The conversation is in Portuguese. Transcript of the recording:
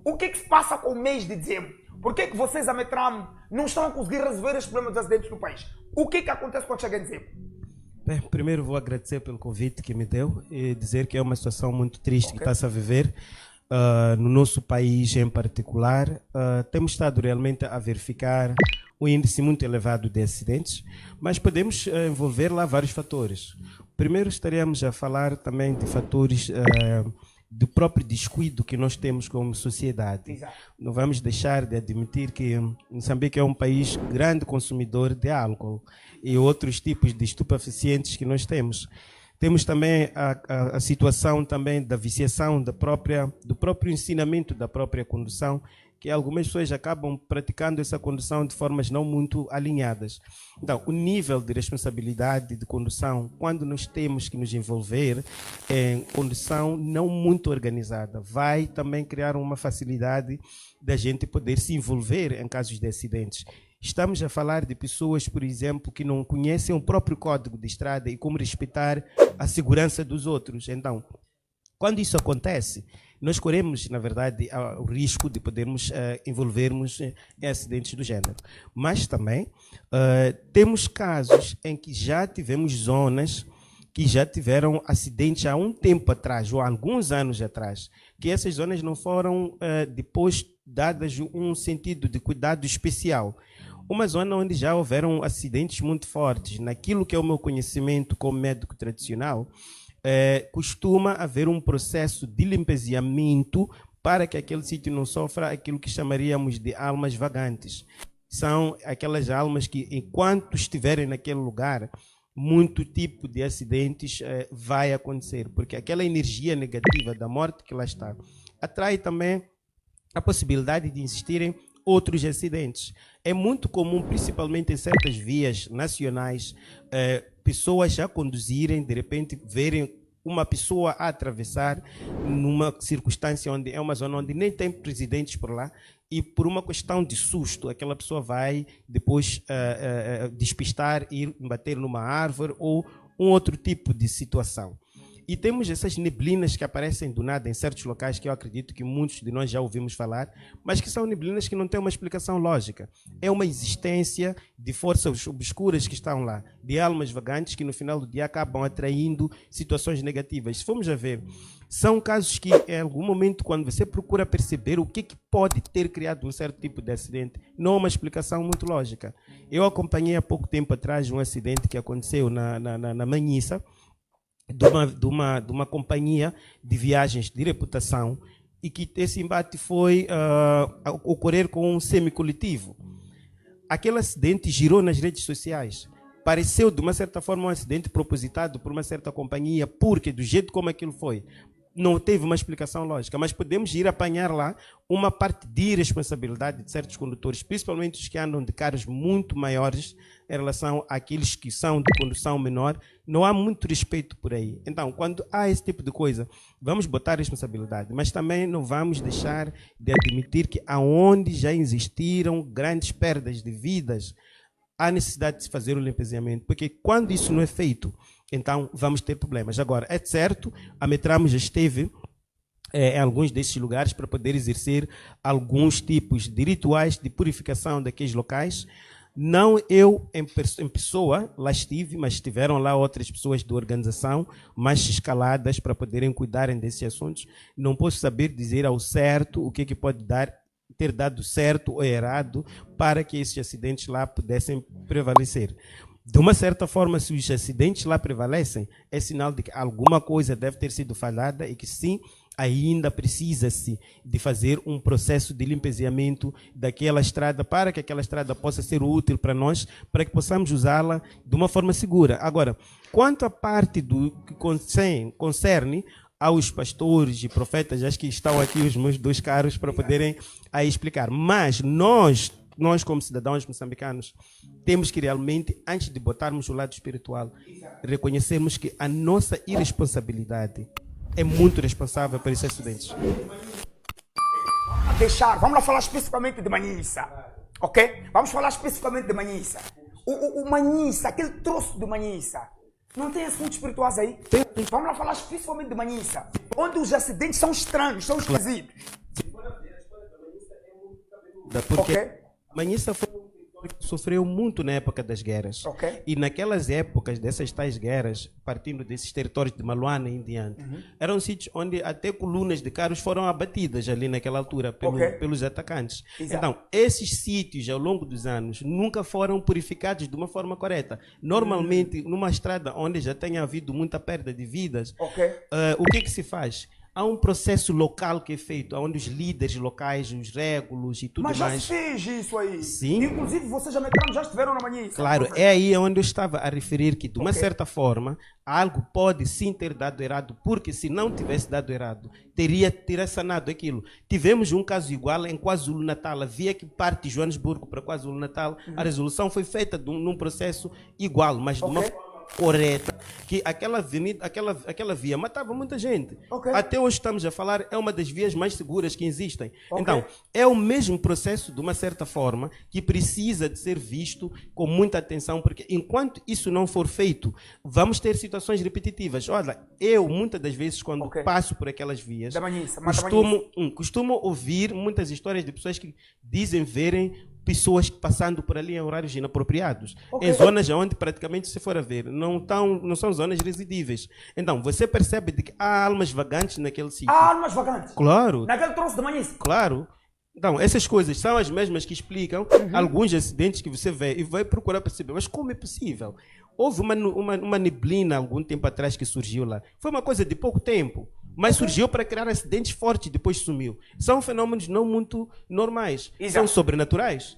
o que se passa com o mês de dezembro? Por que vocês, a Metram, não estão a conseguir resolver os problemas dos acidentes no país? O que acontece quando chega em dezembro? Bem, primeiro vou agradecer pelo convite que me deu e dizer que é uma situação muito triste que está-se a viver no nosso país em particular. Temos estado realmente a verificar um índice muito elevado de acidentes, mas podemos envolver lá vários fatores. Primeiro estaríamos a falar também de fatores do próprio descuido que nós temos como sociedade. Exato. Não vamos deixar de admitir que Moçambique é um país grande consumidor de álcool e outros tipos de estupefacientes que nós temos. Temos também a situação também da viciação do próprio ensinamento da própria condução, que algumas pessoas acabam praticando essa condução de formas não muito alinhadas. Então, o nível de responsabilidade de condução, quando nós temos que nos envolver em condução não muito organizada, vai também criar uma facilidade da gente poder se envolver em casos de acidentes. Estamos a falar de pessoas, por exemplo, que não conhecem o próprio código de estrada e como respeitar a segurança dos outros. Então, quando isso acontece, nós corremos, na verdade, o risco de podermos envolvermos em acidentes do género. Mas também temos casos em que já tivemos zonas que já tiveram acidentes há um tempo atrás, ou há alguns anos atrás, que essas zonas não foram depois dadas um sentido de cuidado especial. Uma zona onde já houveram acidentes muito fortes. Naquilo que é o meu conhecimento como médico tradicional, costuma haver um processo de limpeziamento para que aquele sítio não sofra aquilo que chamaríamos de almas vagantes. São aquelas almas que, enquanto estiverem naquele lugar, muito tipo de acidentes vai acontecer, porque aquela energia negativa da morte que lá está atrai também a possibilidade de existirem outros acidentes. É muito comum, principalmente em certas vias nacionais, pessoas já conduzirem, de repente verem uma pessoa a atravessar numa circunstância onde é uma zona onde nem tem presidentes por lá e por uma questão de susto, aquela pessoa vai depois despistar, ir bater numa árvore ou um outro tipo de situação. E temos essas neblinas que aparecem do nada em certos locais que eu acredito que muitos de nós já ouvimos falar, mas que são neblinas que não têm uma explicação lógica. É uma existência de forças obscuras que estão lá, de almas vagantes que no final do dia acabam atraindo situações negativas. Se formos a ver, são casos que em algum momento, quando você procura perceber o que pode ter criado um certo tipo de acidente, não há uma explicação muito lógica. Eu acompanhei há pouco tempo atrás um acidente que aconteceu na Manhissa, de uma companhia de viagens de reputação, e que esse embate foi ocorrer com um semicoletivo. Aquele acidente girou nas redes sociais. Pareceu, de uma certa forma, um acidente propositado por uma certa companhia, porque do jeito como aquilo foi, não teve uma explicação lógica, mas podemos ir apanhar lá uma parte de irresponsabilidade de certos condutores, principalmente os que andam de carros muito maiores em relação àqueles que são de condução menor. Não há muito respeito por aí. Então, quando há esse tipo de coisa, vamos botar responsabilidade, mas também não vamos deixar de admitir que aonde já existiram grandes perdas de vidas, há necessidade de se fazer o limpeziamento, porque quando isso não é feito, então vamos ter problemas. Agora, é certo, a Metram já esteve em alguns desses lugares para poder exercer alguns tipos de rituais de purificação daqueles locais. Não eu em pessoa lá estive, mas estiveram lá outras pessoas de organização mais escaladas para poderem cuidarem desses assuntos. Não posso saber dizer ao certo o que pode ter dado certo ou errado para que esses acidentes lá pudessem prevalecer. De uma certa forma, se os acidentes lá prevalecem, é sinal de que alguma coisa deve ter sido falhada e que sim, ainda precisa-se de fazer um processo de limpeziamento daquela estrada para que aquela estrada possa ser útil para nós, para que possamos usá-la de uma forma segura. Agora, quanto à parte do que concerne aos pastores e profetas, acho que estão aqui os meus dois caros para poderem aí explicar. Mas nós como cidadãos moçambicanos, temos que realmente, antes de botarmos o lado espiritual, reconhecermos que a nossa irresponsabilidade é muito responsável por esses acidentes. Vamos lá falar especificamente de Manhissa, ok? Vamos falar especificamente de Manhissa. O Manhissa, aquele troço de Manhissa, não tem assuntos espirituais aí? Vamos lá falar especificamente de Manhissa, onde os acidentes são estranhos, são esquisitos. Porque Ok. Manhissa foi um território que sofreu muito na época das guerras. Ok. E naquelas épocas, dessas tais guerras, partindo desses territórios de Maluana em diante, eram sítios onde até colunas de carros foram abatidas ali naquela altura Ok. pelos atacantes. Exato. Então, esses sítios, ao longo dos anos, nunca foram purificados de uma forma correta. Normalmente, numa estrada onde já tenha havido muita perda de vidas, Ok. o que se faz? Há um processo local que é feito, onde os líderes locais, os régulos e tudo Mas já mais. se fez isso aí. Sim. Inclusive, vocês já estiveram na Manhissa. Claro, é aí onde eu estava a referir que, de uma Ok. certa forma, algo pode sim ter dado errado, porque se não tivesse dado errado, teria sanado aquilo. Tivemos um caso igual em KwaZulu-Natal. Havia que parte de Joanesburgo para KwaZulu-Natal. A resolução foi feita num processo igual, mas de uma Ok. forma correta, que aquela avenida, aquela via matava muita gente. Ok. Até hoje estamos a falar, é uma das vias mais seguras que existem. Ok. Então, é o mesmo processo, de uma certa forma, que precisa de ser visto com muita atenção, porque enquanto isso não for feito, vamos ter situações repetitivas. Olha, eu, muitas das vezes, quando Ok. passo por aquelas vias, Da Manhissa, mata Manhissa. costumo ouvir muitas histórias de pessoas que dizem verem pessoas passando por ali em horários inapropriados, Ok. em zonas onde praticamente, se for a ver, não são zonas residíveis. Então, você percebe de que há almas vagantes naquele sítio. Há armas vagantes. Claro, Naquele troço de Manhissa. claro. Então, essas coisas são as mesmas que explicam alguns acidentes que você vê e vai procurar perceber. Mas como é possível? Houve uma neblina algum tempo atrás que surgiu lá. Foi uma coisa de pouco tempo, mas surgiu para criar acidentes fortes e depois sumiu. São fenômenos não muito normais. Exato. São sobrenaturais.